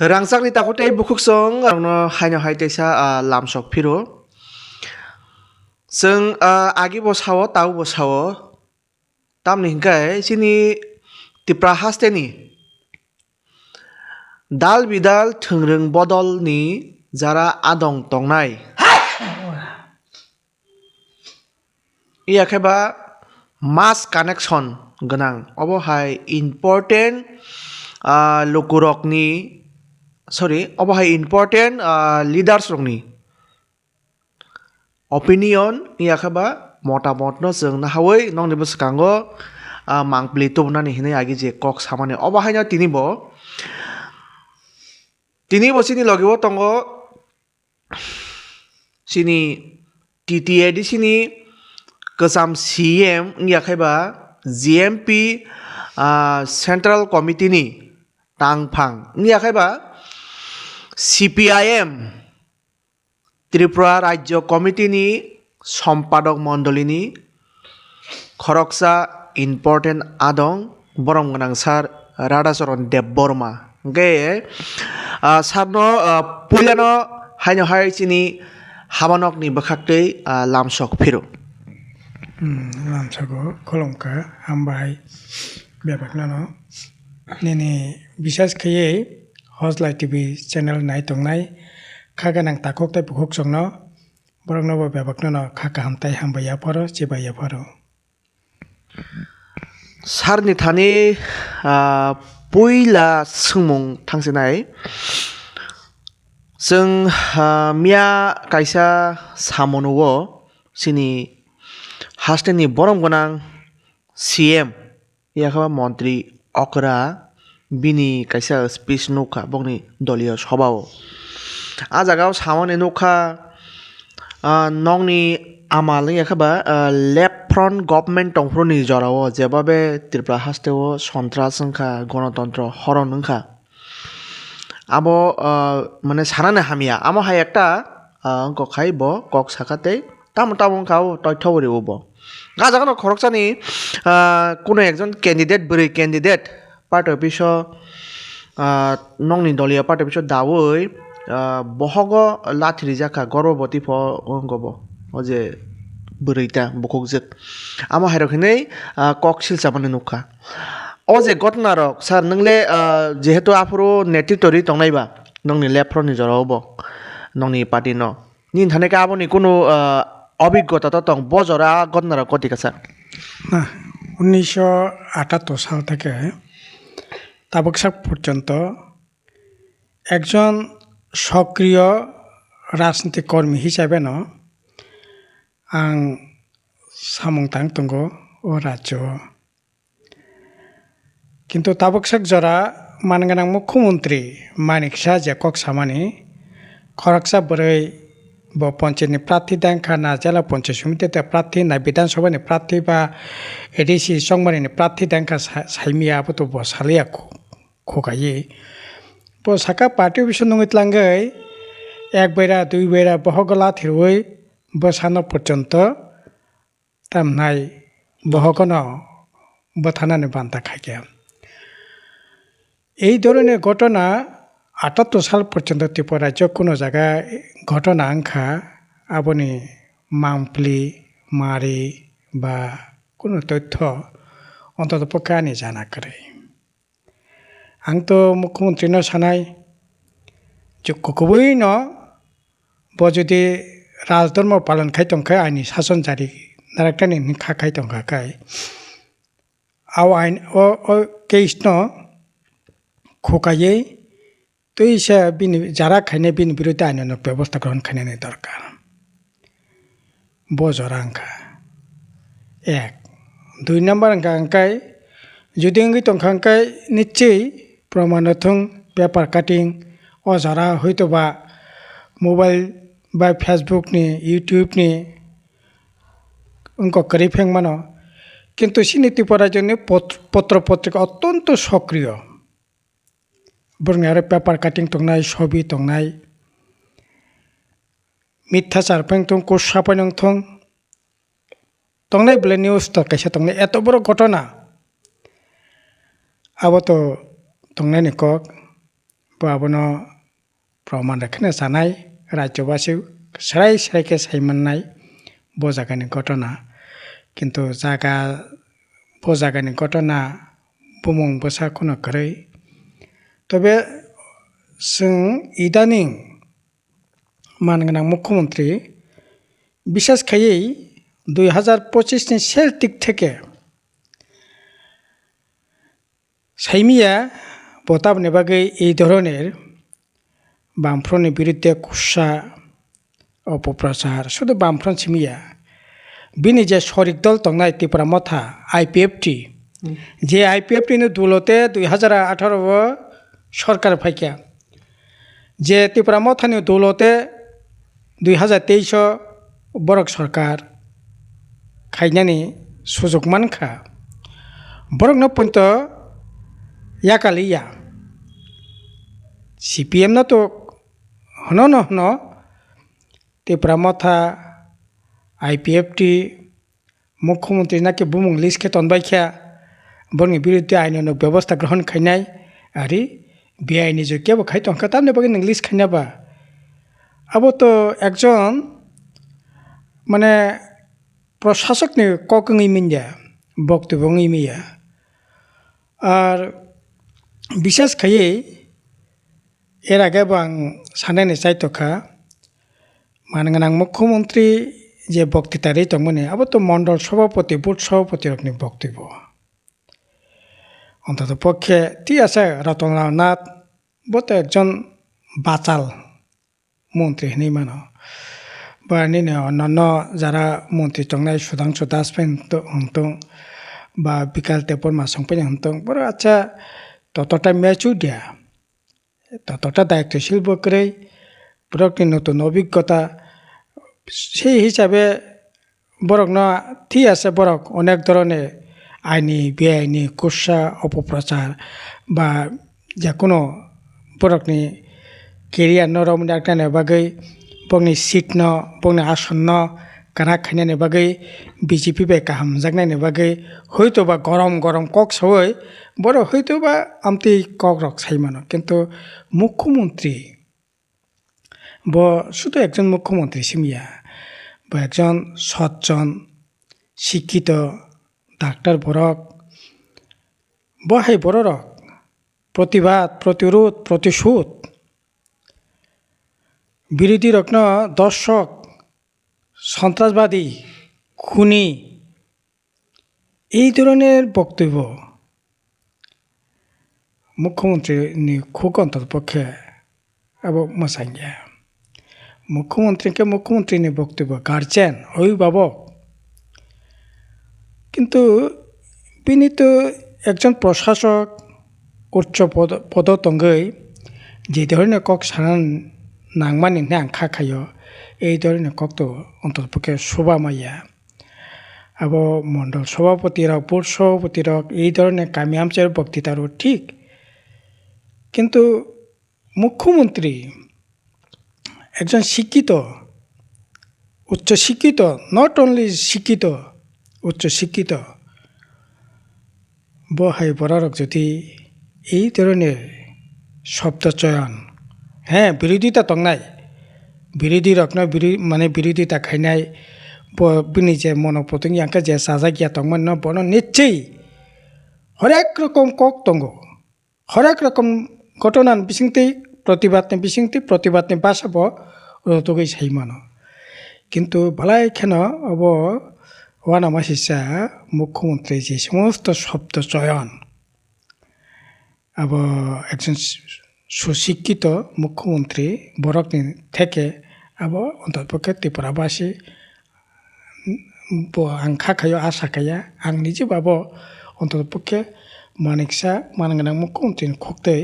Rangsak ni takut ay bukuk song no haino hai tesa lam sok phiro. Seng agi bo sawo tau bo sawo. Tam ni hingkai sini tipra haste ni. Dal bidal thungrung bodol ni jara adong tongnai. Iya kheba mass connection ganang. Obo hai important lokurok ni obo hai important leaders rok ni opinion iya khaba motamot no jeng na hawai nong ni bwskango mangpli tubnani hinui agi je kok samani obo hai no tini bo sini logi o tongo sini TTA di sini kesam CM iya khaba GMP Central Committee ni tangphang iya khaba CPIM Tripura Rajya Committee ni সম্পাদক মণ্ডলী ni খরকসা important adong borong ganang sar Radhacharan Debborma ge sarno puilano haino hai chini habanok ni bwkhaktwi lamsok phiro lamsago kolomka hambai bebaknano nini bisas kheye Hozlai TV channel nai tongnai khaganang takok tai bukhok songno borokno bo bebaknano khaka hamtai hambaya paro chibaya paro sarni thani puila sungmung thangsinai जों मिया kaisa samonuo sini hasteni borom ganang CM yakaba মন্ত্রী okra bini kaisa speech nukha bokni doliyo sabao a jagao samani nukha nongni amal yakaba left front government tongfroni jorao jebabe Tripura hasteo সন্ত্রাস wngkha গণতন্ত্র হরণ wngkha abo মানে sarane hamia amo hai ekta angko khai bo kok sakate tamong khao তথ্য বরিব bo gajagono khoroksani কোনো একজন candidate বরি candidate party office nongni doliyo party office dawoi bohogo lathiri jaka gorboti pho ongobo oje bwrita bukukjak amo hairok hinui kok silchamani nukha o je gotna rok sar nungle jehetu afuru netitwri tongnaiba nongni left front ni jorao bo nongni party no nin thane ka aboni কোনো অভিজ্ঞতা তো তং বজরা গতনারা কতিকা sir না 1978 সাল থেকে তাবকসাক পর্যন্ত একজন সক্রিয় রাজনৈতিক কর্মী হিসাবে আং সামংতাং তঙ্গ ও রাজ্য কিন্তু তাবকসাক জরা মানগানাং মুখ্যমন্ত্রী মানিক শাহ যে কক সামানি খরকসা বरै bo পঞ্চায়েতনি প্রার্থী দেখা না জেলা পঞ্চায়েত সমিতিতে প্রার্থী না বিধানসভানি প্রার্থী বা এডিসি সংবারিনি প্রার্থী দেখা সাইমিয়া আবতো bo সালিয়া খোকাই bo সাকা পার্টি অফিস নঙিতলাঙ্গৈ এক বেড়া দুই বেড়া বহগলা থিরুই bo সানো পর্যন্ত তামনাই বহগনো বথানানি বান্তা খাইকে এই ধরনের ঘটনা 78 সাল পর্যন্ত ত্রিপুরা রাজ্য কোনো জায়গায় ঘটনা আংখা আবনি মামপ্লি মারি বা কোনো তথ্য অন্তত পক্ষে আনি জানা করে আং তো মুখ্যমন্ত্রী সানাই যে কুকুবই যদি রাজধর্ম পালন খাইতংখাই আইনি শাসন জারি নারাকটানি খাই তংখাই আও আইন ও কেস খোকাইয়ে তো ইসা যারা খাইনে বিনি বিরুদ্ধে আইনের ব্যবস্থা গ্রহণ খাইনে দরকার বজরা আংখা এক 2 নম্বর আংখাই যদি অঙ্গি তংখাই নিশ্চয়ই প্রমাণথং পেপার কাটিং ও যারা হয়তো বা মোবাইল বা ফেসবুক নি ইউটিউব নি অঙ্ক করি ফেংমানো কিন্তু সিনীতিপরার জন্য পত্র পত্রিকা অত্যন্ত সক্রিয় বরং আরো পেপার কাটিং তংনাই ছবি তংনাই মিথ্যাচার ফেংথং কোষ সাপাইনং থং তংনাই বলে নিউজ তো কাইসা তংনাই এত বড় ঘটনা আবো তো তংনাই নিকক abono proman rakhne sanai rajyobasi serai ke saimannai bo jagani ঘটনা কিন্তু bo jagani ঘটনা bumung bosa khono kwrwi তবে जों ইদানিং মানগোনাं মুখ্যমন্ত্রী বিশেষ খাইয়ে 2025 শেষ দিক থেকে সাইমিয়া বতাবনে বাগৈ এই ধরনের বামফ্রন্টनि বিরুদ্ধে কুৎসা অপপ্রচার শুধু বামফ্রন্ট সিমিয়া বিনি যে শরিক দল তংনাই ত্রিপুরা মথা আইপিএফটি যে আইপিএফটিनि দলতে 2018 সরকার ফাইকা যে ত্রিপুরা মথানি দলতে 2023 বরক সরকার খাইনানি সুযোগ মানখা বরকনো পন্ত ইয়াকালিয়া সিপিএম না তো হন ত্রিপুরা মথা আইপিএফটি মুখ্যমন্ত্রী নাকি বুমুং লিস্টকে তনবাইখ্যা বরনি বিরুদ্ধে আইনানুগ ব্যবস্থা গ্রহণ খাইনাই আরি বেআইনি যোগ্যাবো খাই তংখা তামনে বাকি নং লিস্ট খাইনাবা আবো তো একজন মানে প্রশাসকনি ককঙই মিন্যা বক্তব্যঙই মিয়া আর বিশেষ খাইয়ে এর আগে আং সানাইনি চাইতখা মানগোনাं মুখ্যমন্ত্রী যে বক্তৃতা রে তংমনে আবো তো মন্ডল সভাপতি বুথ সভাপতি রকনি বক্তব্য অন্তত পক্ষে ঠিক আছে রতনলাল নাথ বতো একজন বাচাল মন্ত্রী হেনি মানো বা নিনে অন্যান্য যারা মন্ত্রী তংনাই সুধাংশু দাস হন্তং বা বিকাল তেপরমা সংপাই হন্তং বড় আচ্ছা ততটা ম্যাচু দিয়া ততটা দায়িত্বশীল বকরে বরকনি নতুন অভিজ্ঞতা সেই হিসাবে বরক না ঠিক আছে বরক অনেক ধরনের আইনি বেআইনি কুৎসা অপপ্রচার বা যে কোনো বরকনি কেরিয়ার নরমনি একটা বাগৈ বংনি সিট ন বংনি আসন ন কানা খাইনানি বাগৈ বিজেপি বে কাহাম জাগনাইনি বাগৈ হয়তো বা গরম গরম কক সই বড় হয়তো বা আমতি কক রক সাইমানো কিন্তু মুখ্যমন্ত্রী শুধু একজন মুখ্যমন্ত্রী সিমিয়া বা একজন সজ্জন শিক্ষিত ডাক্তার বরক বহাই বড় রক প্রতিবাদ প্রতিরোধ প্রতিশোধ বিরোধী রত্ন দর্শক সন্ত্রাসবাদী খুনি এই ধরনের বক্তব্য মুখ্যমন্ত্রী খুব অন্তত পক্ষে এবং মোসাঙ্গিয়া মুখ্যমন্ত্রীনি বক্তব্য গার্জেন অভিভাবক কিন্তু তিনি তো একজন প্রশাসক উচ্চ পদতঙ্গই যে ধরনের কক সারান নাংমানি আংখা খাইও এই ধরনের কক তো অন্ততপক্ষে শোভা মাইয়া আবো মন্ডল সভাপতি রক বুথ সভাপতি রক এই ধরনের কামিয়ামচের বক্তৃতারও ঠিক কিন্তু মুখ্যমন্ত্রী একজন শিক্ষিত উচ্চশিক্ষিত নট অনলি শিক্ষিত উচ্চশিক্ষিত বহাই বরারক যদি এই ধরনের শব্দ চয়ন হ্যাঁ বিরোধিতা তংনাই বিরোধী রক না মানে বিরোধিতা খাইনাই বিনি যে মনোপতঙ্গি আঁকা যে সাজা গিয়া তংমান বন নিশ্চয়ই হরেক রকম কক তঙ্গ হরেক রকম ঘটনান বিসিংতি প্রতিবাদনি বাসাব রতগৈ সাইমানো কিন্তু ভালাই খেন অব ওয়ানামা শিষ্যা মুখ্যমন্ত্রী যে সমস্ত শব্দ চয়ন আব একজন সুশিক্ষিত মুখ্যমন্ত্রী বরকনি থেকে আব অন্ততপক্ষে ত্রিপুরাবাসী আংখা খাইও আশা খাইয়া আং নিজে বাব অন্ততপক্ষে মানগোনাं মুখ্যমন্ত্রীनि খোকতে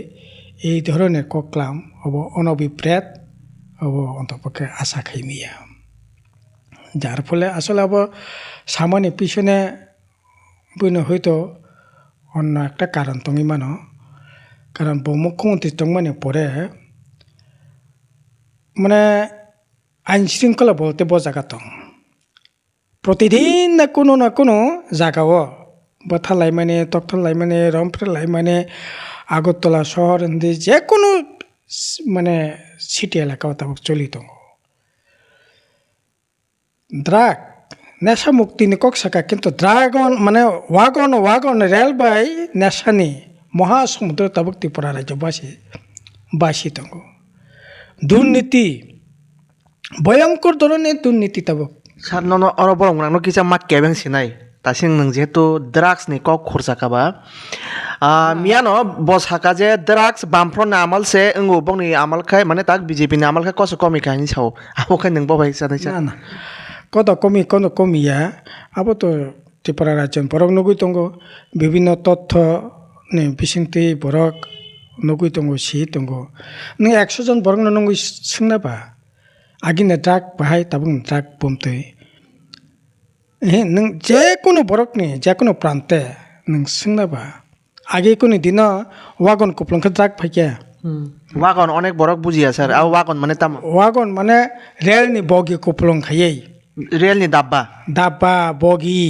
এই ধরনের ককলাম অব অনভিপ্রেত অব অন্তপক্ষে আশা খাইমিয়া যার ফলে আসলে আব সামনে পিছনে বইনো হয়তো অন্য একটা কারণ তঙ্গি মানো কারণ মুখ্যমন্ত্রী তংমানে পরে মানে আইন শৃঙ্খলা বলতে জায়গা দं প্রতিদিন না কোনো জায়গাও বথালাই মানে তক্তলাই মানে রংপুরলাই মানে আগরতলা শহর যে কোনো মানে সিটি এলাকাও তাবক চলি দङ দ্রাগ নেশা মুক্তিनि कक साका किन्तु ड्रागन माने वागन रेलबाय नेशानि महासमुद्र ताबक त्रिपुरा राज्य बासी दङ दुर्नीति भयंकर धरনের दुर्नीति ताबक सार ननो अरो बरं ननो किसा मा केबें सिनाय तासिं नों जेहेतु ड्राग्स नि कक खरसाकाबा मियानो बसाका जे ड्राग्स बामफ्रो नामल से अंगो बंनि आमल खाय माने ताक बीजेपी नि आमल खाय कस कमी खायनि साव आबो खाय नों बाबाय सानै सा ना कदा कमी कमिया अब तो त्रिपुरा राज्य बरक नुगुइ दङ विभिन्न तथ्य ने बिसिंति बरक नुगुइ दङ सि दङ नों 100 जन बरक नुगुइ सोंनाबा आगिने ड्राग बाहाय ताबुं ड्राग बुमतै नों जेकुनु बरकनि जेकुनु प्रान्ते नों सोंनाबा आगे कुनि दिन वागन कुप्लंखौ ड्राग फाइया वागन अनेक बरक बुजिया सर आ वागन माने ताम वागन माने रेलनि बगि कुप्लं खायै रेल नि दाब्बा दाब्बा बगि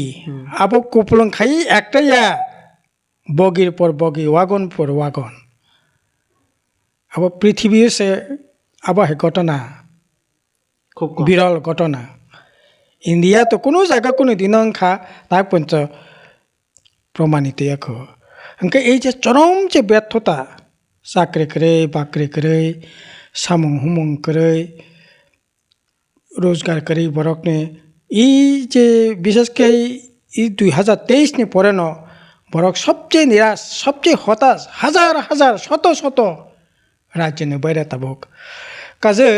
अब कुप्लं खायै एकटाया बगिर पर बगि वागन पर वागन अब पृथ्वी से अब है घटना खूब বিরল ঘটনা ইন্ডিয়া তো কোনো জায়গা কোনো দিন খা তাক পঞ্চ প্রমাণিত ইয়াখো ओंखाय এই যে চরম যে ব্যর্থতা চাকরি করে বাকরি করে সামং হুমং করে रोजगार করে বরকনে এই যে বিশেষ করে এই 2023 নি পরে ন বরক সবচেয়ে নিরাশ সবচেয়ে হতাশ হাজার হাজার শত শত রাজ্যের বাইরে তাবক কাজে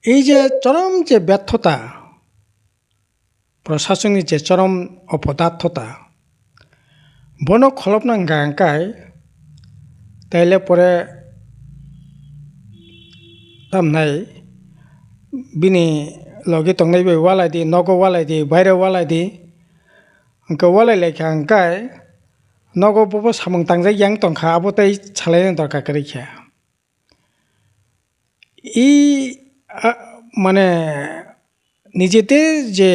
এই যে চরম যে ব্যর্থতা প্রশাসনিক যে চরম অপদার্থতা বন খলপনাঙ্গা আঙ্কায় তাইলে পরে তামনাই বিনি লগে তংনাই বে ওয়ালাইদি নগো ওয়ালাইদি বাইরে ওয়ালাইদি অঙ্ক ওয়ালাই লেখা আঙ্কায় নগো ববো সামং তাংজাই ইয়াং তংখা আবতাই ছালাইনো দরকার করেখা এই মানে নিজেদের যে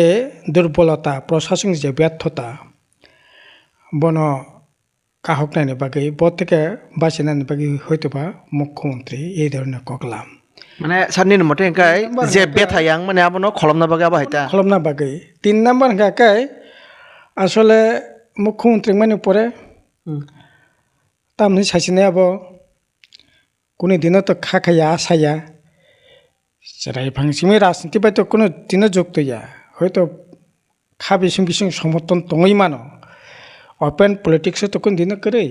দুর্বলতা প্রশাসনিক যে ব্যর্থতা বন কাহক নাইনি বাকি বর থেকে বাঁচি নাইনি বাকি হয়তোবা মুখ্যমন্ত্রী এই ধরনের ককলাম মানে সারনি মতে এঙ্কাই যে বেথায়াং মানে আবনো খলমনা বাগে আবাহাইতা খলমনা বাকি 3 নাম্বার এঙ্কাই আসলে মুখ্যমন্ত্রী মানে পরে তামনি সাইসিনে আব কোনো দিনও তো খাখায়া আসায়া যেটাই ভাঙসিমি রাজনীতি বাই তো কোনো দিনও যুক্ত ইয়া হয়তো খা বিসিং বিসিং সমর্থন দङै মানো ओपन पॉलिटिक्स तो कोन दिन करे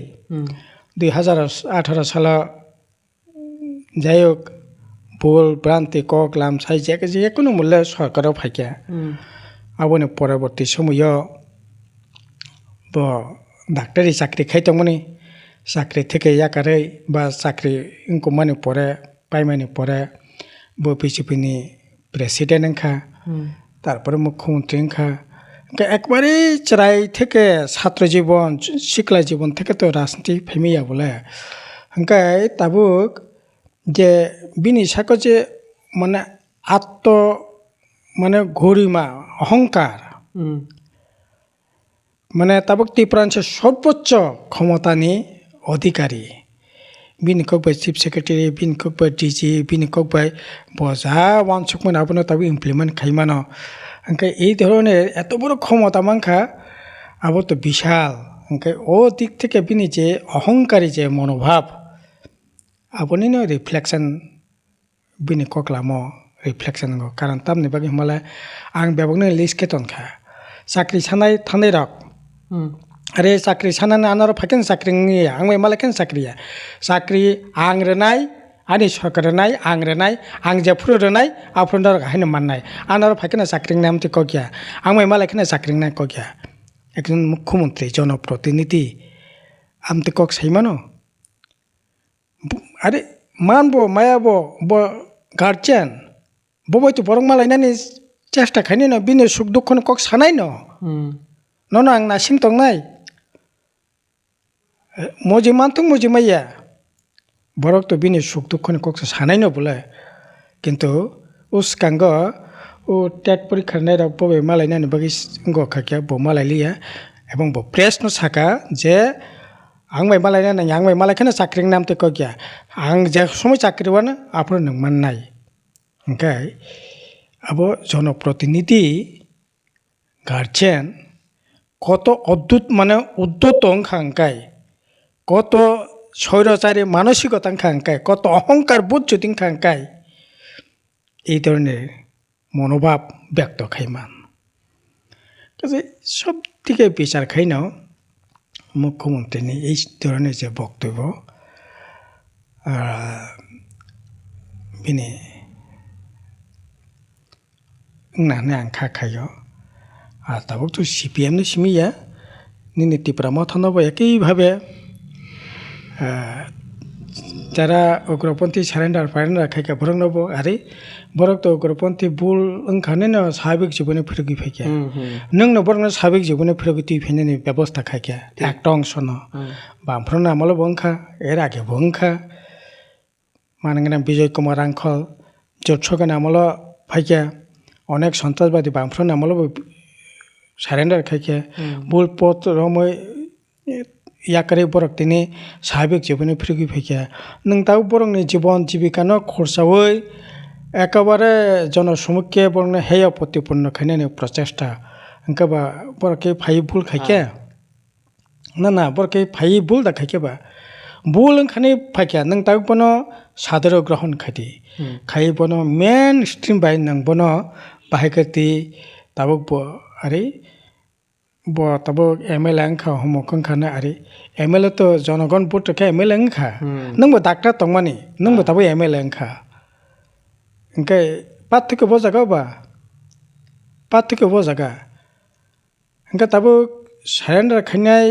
2018 साल যাই হোক ভুল ভ্রান্তি ককলাম সাই যে কোনো মূল্যে সরকারও ফাইকা আবনে পরবর্তী সময় ব ডাক্তারি চাকরি খাইতমনি চাকরি থেকে ইয়াকারে বা চাকরি ইনকো মানে পরে পাইমানি পরে ব বিজেপিনি প্রেসিডেন্ট এনখা তারপরে মুখ্যমন্ত্রী এনখা একবারে চড়াই থেকে ছাত্র জীবন শিক্ষা জীবন থেকে তো রাজনীতি ফেমিয়া বলে হংকাই তাবুক যে বিনি সাকো যে মানে আত্ম মানে গরিমা অহংকার মানে তাবুক ত্রিপুরাঞ্চল সর্বোচ্চ ক্ষমতানি অধিকারী বিনি ককবাই চিফ সেক্রেটারি বিনি ককবাই ডিজি বিনি ককবাই বজা ওয়ানসুকমান আবনো তাবু ইমপ্লিমেন্ট খাইমানো ओंखाय এই ধরনের এত বড় ক্ষমতা মানখা আবো তো বিশাল ओंखाय ও দিক থেকে বিনি যে অহংকারী যে মনোভাব আপনি ন রিফ্লেকশন বিনি ককলামো রিফ্লেকশন গো কারণ তামনি বাকি মালা আং বেবগনে লিস্ট কেতনখা চাকরি সানাই থানাই রক আরে চাকরি সানানে আনার ফাকেন চাকরি নিয়া আং মালা কেন চাকরিয়া চাকরি আং রেনাই आनी सरकार रनाय आं रनाय आं जेफ्रु रनाय आफ्रोंडर गाहायनो माननाय आनार फाइखना चाकरिं नाम ते कगिया आं मालायखना चाकरिं नाय कगिया एकजन मुख्यमंत्री जनप्रतिनिधि आमते कक साइमानो आरे मानबो मायाबो ब गार्जियन बबाय तो बरं मालायनानि चेष्टा खायनो न बिनि सुख दुखखौनो कक सानाय न नन आं नासिं तंनाय मजि मानथों मजि माइया बरक तो बिनि सुख दुखखौनो कक सानाय न बोले किन्तु उस कांग ओ टेट परीक्षा नाय रा बबे मालायनानि बागै गखाकिया ब मालायलिया एवं ब प्रेस न साका जे ang bai malai na yang bai malai khana chakri nam te ko kya ang je সময় চাকরি বানা আপন নং মান নাই ওকে abo জনপ্রতিনিধি গার্জিয়ান কত অদ্ভুত মানে উদ্যত খাঙ্কাই কত স্বৈরাচারী মানসিকতা খাঙ্কাই কত অহংকার বুঝছুতিং খাঙ্কাই এই ধরনের মনোভাব ব্যক্ত খাইমান কাজে সব দিকে বিচার খাইনাও মুখ্যমন্ত্রীনি এই ধরনের যে বক্তব্য বিনি নানে আं খাখাयो আর তাবক তো সিপিএম সিমিয়া নিনি ত্রিপুরা মথনব একইভাবে যারা উগ্রপন্থী সারেন্ডার ফারেন্ডার খাইকা বরং নব আরে বরক তো উগ্রপন্থী বুল ওখানে না স্বাভাবিক জীবনে ফিরগি ফাইকা নং বরং স্বাভাবিক জীবনে ফিরগি তুই ফেনে ব্যবস্থা খাইকা একটা অংশ ন বামফ্রন আমলো বংখা এর আগে বংখা মানগানা বিজয় কুমার আংখল জোটসগান আমলো ফাইকা অনেক সন্ত্রাসবাদী বামফ্রন আমলো সারেন্ডার খাইকা বুল পথ রময় ইয়াকারে বরক তিনি স্বাভাবিক জীবনে ফিরগি ফাইকা নং তাও বরংনি জীবন জীবিকানো খরচাওই একেবারে জনসমুখে বরং হেয় প্রতিপন্ন খাইনানি প্রচেষ্টা ওঙ্কাবা বরকে ফাই ভুল খাইকা না বরকে ফাই ভুল দা খাইকেবা ভুল ওখানে ফাইকা নং তাও বনো সাদর গ্রহণ খাইদি খাই বনো মেন স্ট্রিম বাই নং বনো বাহাইকতি তাবক আরে তাবক এমএলএ আংখা হমকং খানা আরে এমএলএ তো জনগণ ভোট রেখে এমএলএ আংখা নংবো ডাক্তার তংমানি নংবো তাবো এমএলএ আংখা ওকে পার্থক্য বোঝাগা বা পার্থক্য বোঝাগা ওকে তাবো সারেন্ডার খাইনাই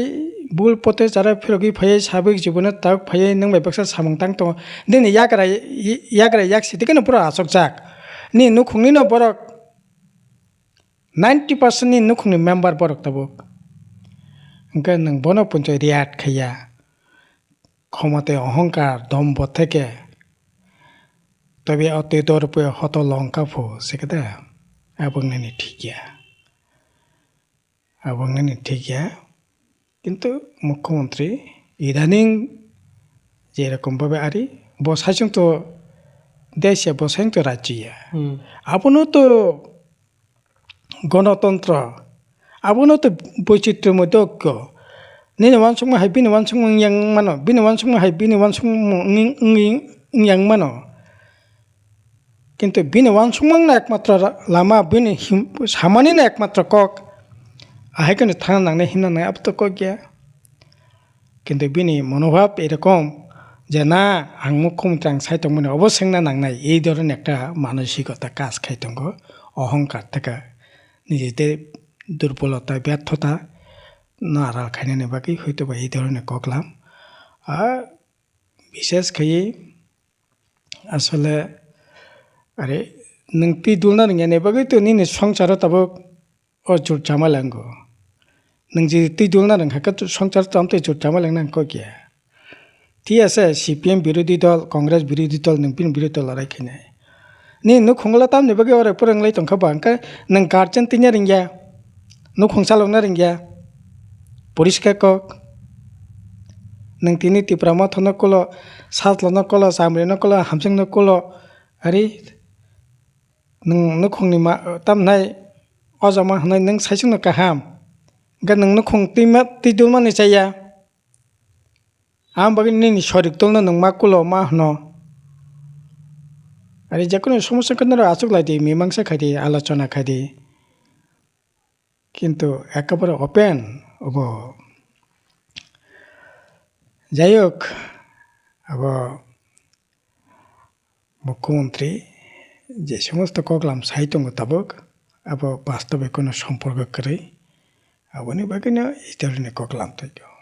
বুল পথে যারা ফিরগি ফাইয়ে স্বাভাবিক জীবনে তাক ফাইয়ে নং বাইবাক্সা সামং তাং তো দিনে ইয়াগরা ইয়াক সিটিকেনো পুরো আসক যাক নি নুখুংনি ন বরক 90% ni nukhungni member borok tabuk ওকে নং বন পঞ্চায়েত রিয়াট খাইয়া ক্ষমতায় অহংকার দম্ভ থেকে তবে অতীতর উপরে হত লঙ্কা ফো সেকেদা এবং নানি ঠিকিয়া কিন্তু মুখ্যমন্ত্রী ইদানিং যেরকমভাবে আরি বসাইছেন তো দেশে বসাইন তো রাজ্যিয়া আপনও তো গণতন্ত্র আপনও তো বৈচিত্র্যময় ঐক্য নিনে ওয়ানসংমা হাই বিনি ওয়ানসংমা ইয়াং মানো বিনি ওয়ানসংমা হাই বিনি ওয়ানসংমা ইয়াং মানো কিন্তু বিনি ওয়ানসংমা না একমাত্র লামা বিনি সামানি না একমাত্র কক আহাইখানে থানা নাংনে হিনা নাই আব তো কক গিয়া কিন্তু বিনি মনোভাব এরকম যে না আং মুখ্যমন্ত্রী আং সাইতং মানে অবশ্যই না নাংনাই এই ধরনের একটা মানসিকতা কাজ খাইতঙ্গ অহংকার থেকে নিজেদের দুর্বলতা ব্যর্থতা না আড়াল খাইনানি বাকি হয়তো বা এই ধরনের ককলাম আর বিশেষ খাই আসলে আরে নং তুই দুলনা নঙ্গে বাকি তো নিনে সংসারও তাবো জোর জামালাঙ্গ নং যে তুই দুলনা নঙ্গা সংসার তো আমি জোর জামালাং ক গিয়া ঠিক আছে সিপিএম বিরোধী দল কংগ্রেস বিরোধী দল নংপিন বিরোধী দল লড়াই খাইনাই ni nu khongla tam ne bagi ore purang lai tongkha bangka nang garchen tinya ringya nu khongsalong na ringya poriskar kok nang tini tiprama thono kolo satlo na kolo samre na kolo hamseng na kolo ari nang nu khongni ma tam nai ojama hanai nang saisung na kaham ga nang nu khong tima tidul ma ni chaya am bagi ni shorik tolna nang ma kolo ma hno আরে যে কোনো সমস্যা কেন আসুক লাইতে মীমাংসা খাইতে আলোচনা খাইতে কিন্তু একেবারে ওপেন হব যাই হোক আব মুখ্যমন্ত্রী যে সমস্ত কগলাম সাহিত্য তাবক আব বাস্তবে কোনো সম্পর্ক করে আবনি বাকি না এই ধরনের কগলাম থাকো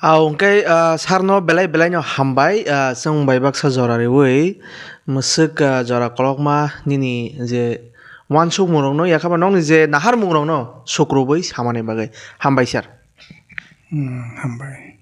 Onkay sarno belai no hambai sung bai baksa jorari wei musik jora kolokma nini je wansuk murong no yakaba nong ni je nahar mungrong no sukrobai samane bagai hambai sar hambai